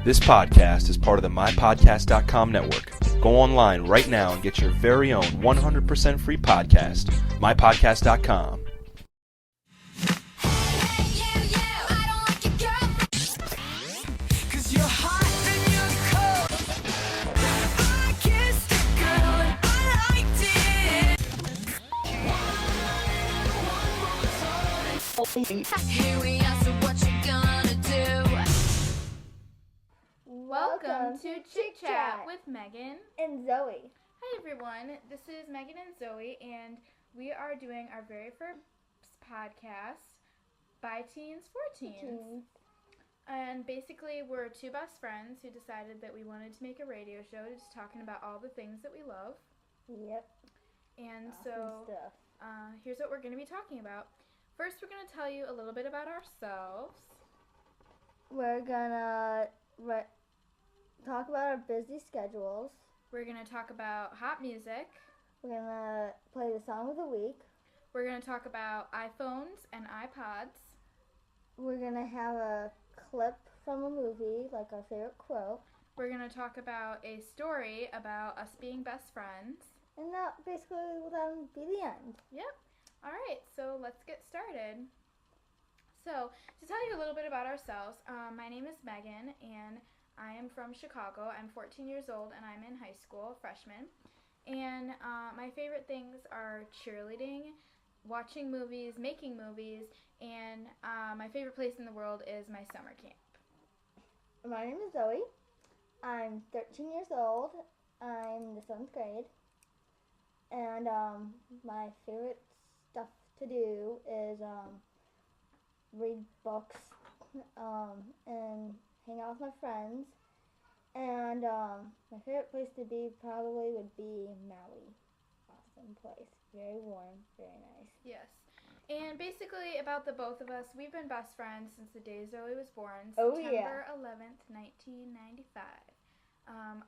This podcast is part of the MyPodcast.com network. Go online right now and get your very own 100% free podcast, MyPodcast.com. Here we are, so what you gonna do? Welcome to Chick Chat with Megan and Zoe. Hi everyone, this is Megan and Zoe, and we are doing our very first podcast by Teens for Teens. And basically, we're two best friends who decided that we wanted to make a radio show just talking about all the things that we love. Yep. And Awesome stuff. Here's what we're going to be talking about. First, we're going to tell you a little bit about ourselves. We're gonna talk about our busy schedules. We're going to talk about hot music. We're gonna play the song of the week. We're going to talk about iPhones and iPods. We're gonna have a clip from a movie, like our favorite quote. We're going to talk about a story about us being best friends. And that basically will then be the end. Yep. All right, so let's get started. So, to tell you a little bit about ourselves, my name is Megan, and I am from Chicago. I'm 14 years old, and I'm in high school, freshman. And my favorite things are cheerleading, watching movies, making movies, and my favorite place in the world is my summer camp. My name is Zoe. I'm 13 years old. I'm in the 7th grade. And my favorite stuff to do is read books and hang out with my friends. And my favorite place to be probably would be Maui. Awesome place. Very warm, very nice. Yes. And basically, about the both of us, we've been best friends since the day Zoe was born, Oh, September 11th, 1995.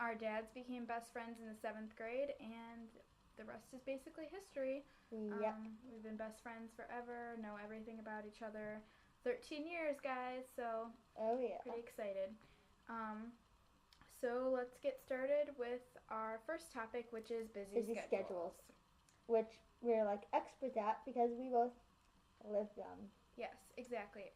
Our dads became best friends in the 7th grade, and the rest is basically history. Yep. We've been best friends forever, know everything about each other. 13 years, guys, so Oh, yeah. pretty excited. So let's get started with our first topic, which is busy schedules. Which we're like experts at because we both live them. Yes, exactly.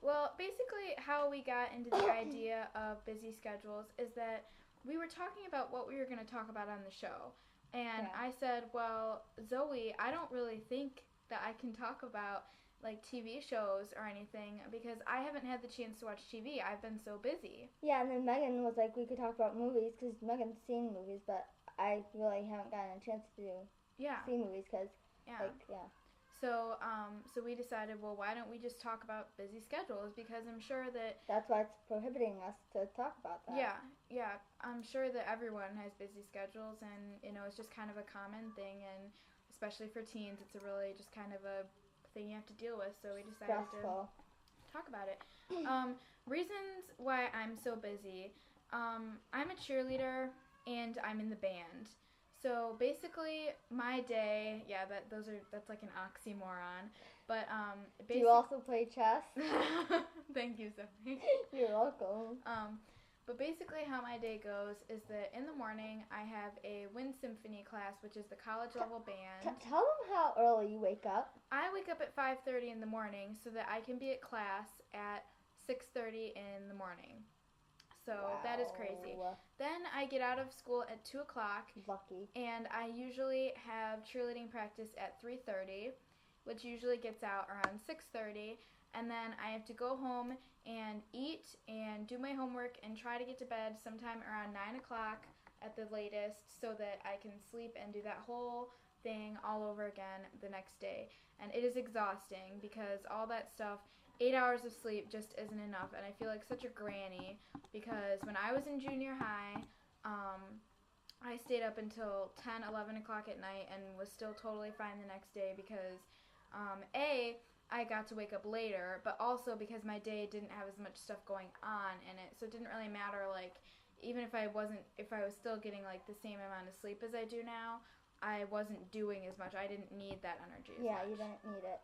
Well, basically how we got into the idea of busy schedules is that we were talking about what we were going to talk about on the show. And Yeah. I said, well, Zoe, I don't really think that I can talk about like TV shows or anything because I haven't had the chance to watch TV. I've been so busy. Yeah, and then Megan was like, we could talk about movies because Megan's seen movies, but I really haven't gotten a chance to Yeah. see movies because, Yeah. So we decided, well, why don't we just talk about busy schedules? Because I'm sure that that's why it's prohibiting us to talk about that. yeah, I'm sure that everyone has busy schedules, and it's just kind of a common thing, and especially for teens, it's a really just kind of a thing you have to deal with. So we decided Stressful. to talk about it. Reasons why I'm so busy. I'm a cheerleader and I'm in the band. So basically, my day, that's like an oxymoron. But Do you also play chess? Thank you, Zoe. You're welcome. But basically, how my day goes is that in the morning I have a wind symphony class, which is the college level band. Tell them how early you wake up. I wake up at 5:30 in the morning so that I can be at class at 6:30 in the morning. So that is crazy. Wow. Then I get out of school at 2 o'clock. Lucky. And I usually have cheerleading practice at 3:30, which usually gets out around 6:30. And then I have to go home and eat and do my homework and try to get to bed sometime around 9 o'clock at the latest so that I can sleep and do that whole thing all over again the next day. And it is exhausting because all that stuff, 8 hours of sleep just isn't enough. And I feel like such a granny because when I was in junior high, I stayed up until 10, 11 o'clock at night and was still totally fine the next day because, I got to wake up later, but also because my day didn't have as much stuff going on in it, so it didn't really matter, like, even if I was still getting, like, the same amount of sleep as I do now, I wasn't doing as much. I didn't need that energy as much. You didn't need it,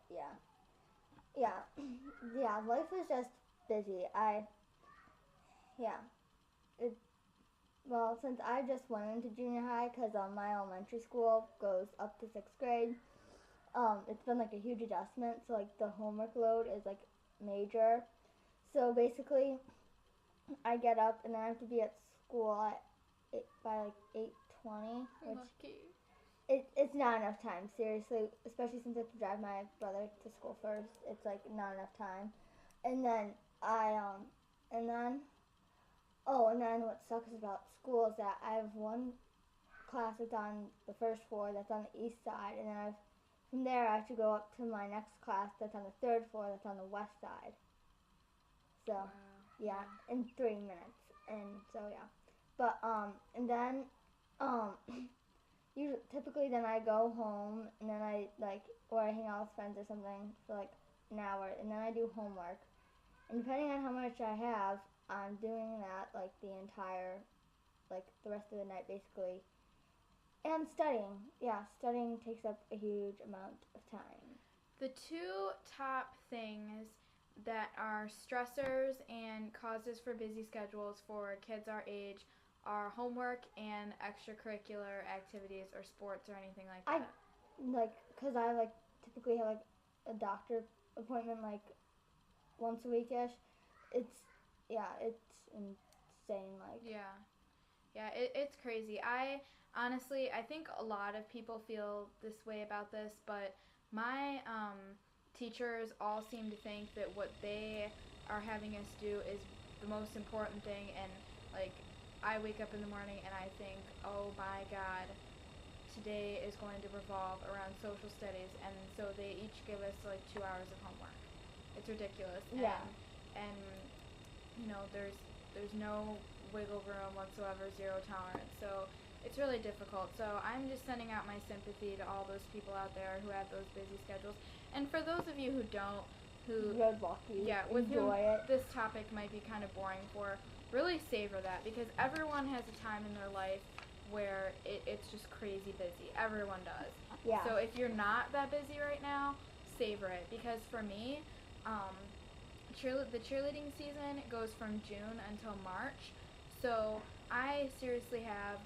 yeah, life is just busy. Yeah. Well, since I just went into junior high, because my elementary school goes up to 6th grade, it's been like a huge adjustment. So like the homework load is like major. So basically, I get up and then I have to be at school by like 8:20, which Lucky. it's not enough time. Seriously, especially since I have to drive my brother to school first. It's like not enough time. And then and then what sucks about school is that I have one class that's on the first floor that's on the east side, and then from there I have to go up to my next class that's on the third floor that's on the west side. So Wow. yeah, in 3 minutes, and so yeah, but and then usually typically then I go home and then or I hang out with friends or something for like an hour, and then I do homework, and depending on how much I have, I'm doing that like the rest of the night basically. And studying. Yeah, studying takes up a huge amount of time. The two top things that are stressors and causes for busy schedules for kids our age are homework and extracurricular activities or sports or anything like that. Because I typically have like a doctor appointment like once a weekish. It's insane. It's crazy. I think a lot of people feel this way about this, but my teachers all seem to think that what they are having us do is the most important thing, and like I wake up in the morning and I think, oh my God, today is going to revolve around social studies, and so they each give us like 2 hours of homework. It's ridiculous. Yeah. And there's no wiggle room whatsoever, zero tolerance. So it's really difficult. So I'm just sending out my sympathy to all those people out there who have those busy schedules. And for those of you who don't, Good lucky. with whom Enjoy it. this topic might be kind of boring for, really savor that, because everyone has a time in their life where it's just crazy busy. Everyone does. Yeah. So if you're not that busy right now, savor it. Because for me, the cheerleading season goes from June until March. So I seriously have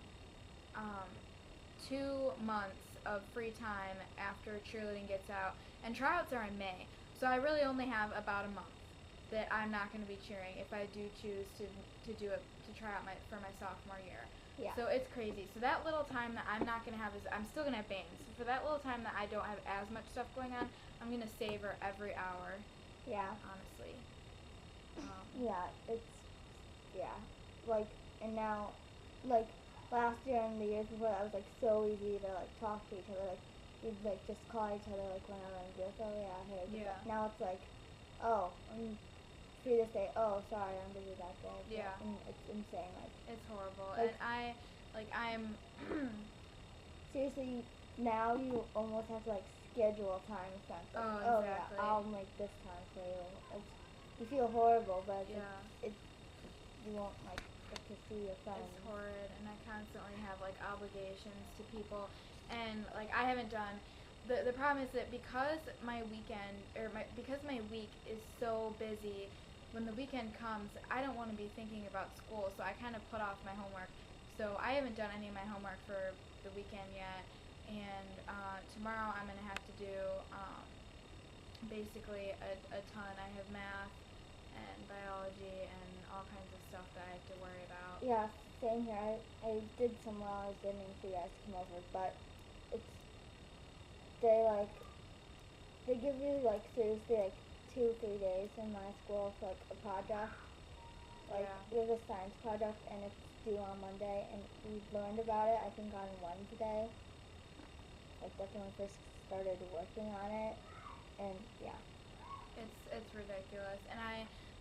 2 months of free time after cheerleading gets out, and tryouts are in May. So I really only have about a month that I'm not going to be cheering if I do choose to try out for my sophomore year. Yeah. So it's crazy. So that little time that I'm not going to have I'm still going to have bands. So for that little time that I don't have as much stuff going on, I'm going to savor every hour. Yeah. Honestly. And now, last year and the years before, that was so easy to talk to each other. We'd just call each other whenever and be like, oh yeah, hey. Yeah. Now it's oh, I'm free this day. Oh, sorry, I'm busy that day. Yeah. And it's insane. It's horrible. And I'm seriously, now you almost have to schedule time spent. Oh, yeah, exactly. I'll make this time for you. You feel horrible, but you won't get to see your friends. It's horrid, and I constantly have obligations to people, and I haven't done. The problem is that because my week is so busy, when the weekend comes, I don't want to be thinking about school, so I kind of put off my homework. So I haven't done any of my homework for the weekend yet, and tomorrow I'm gonna have to do basically a ton. I have math and biology and all kinds of stuff that I have to worry about. Yeah, same here. I did some while I was dining for you guys to come over, but they give you seriously 2-3 days in my school for a project. We have a science project and it's due on Monday, and we learned about it I think on Wednesday. That's when we first started working on it, and yeah. It's ridiculous.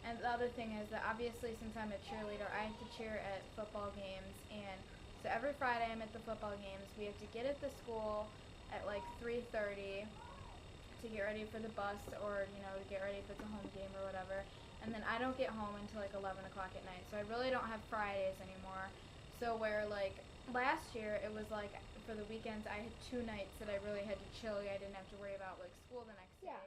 And the other thing is that obviously since I'm a cheerleader, I have to cheer at football games, and so every Friday I'm at the football games. We have to get at the school at 3:30 to get ready for the bus, or to get ready if it's a home game or whatever. And then I don't get home until 11 o'clock at night. So I really don't have Fridays anymore. So where last year it was for the weekends I had 2 nights that I really had to chill. I didn't have to worry about school the next day.